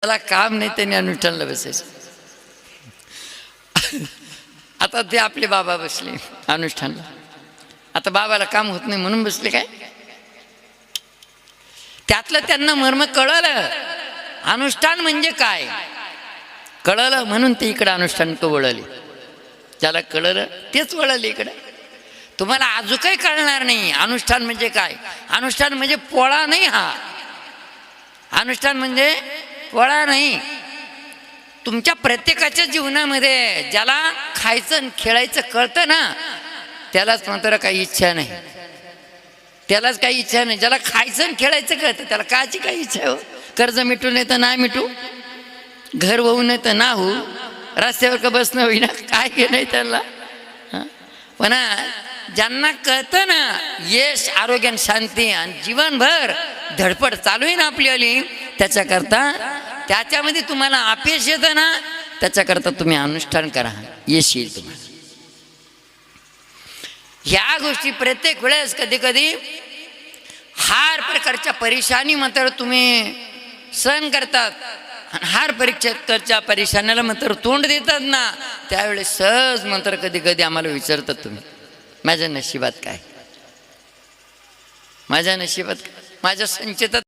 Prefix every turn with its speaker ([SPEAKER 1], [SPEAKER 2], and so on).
[SPEAKER 1] त्याला काम नाही त्यांनी अनुष्ठानला बसायचं. आता ते आपले बाबा बसले अनुष्ठानला. आता बाबाला काम होत नाही म्हणून बसले काय? त्यातलं त्यांना मर्म कळलं, अनुष्ठान म्हणजे काय कळलं, म्हणून ते इकडं अनुष्ठान वळले. ज्याला कळलं तेच वळले इकडे. तुम्हाला अजून काही कळणार नाही अनुष्ठान म्हणजे काय. अनुष्ठान म्हणजे पोळा नाही, हा अनुष्ठान म्हणजे पोळा नाही. तुमच्या प्रत्येकाच्या जीवनामध्ये ज्याला खायचं आणि खेळायचं कळतं ना, त्यालाच मात्र काही इच्छा नाही, त्यालाच काही इच्छा नाही. ज्याला खायचं आणि खेळायचं कळतं त्याला काची काही इच्छा हो. कर्ज मिटू नाही तर नाही मिटू, घर होऊ नाही तर ना होऊ, रस्त्यावर का बसणं होईना, काय के नाही त्याला. पण ज्यांना कळतं ना यश आरोग्य आणि शांती आणि जीवनभर धडपड चालू आहे ना आपली आली, त्याच्याकरता त्याच्यामध्ये तुम्हाला अपयश येतं ना, त्याच्याकरता तुम्ही अनुष्ठान करा, यश येईल तुम्हाला. ह्या गोष्टी प्रत्येक वेळेस कधी कधी हार प्रकारच्या परेशानी मात्र तुम्ही सहन करतात, हार परीक्षेच्या परेशानीला मात्र तोंड देतात ना, त्यावेळेस सहज मात्र कधी कधी आम्हाला विचारतात तुम्ही माझ्या नशिबात काय, माझ्या नशिबात काय, माझ्या संचितात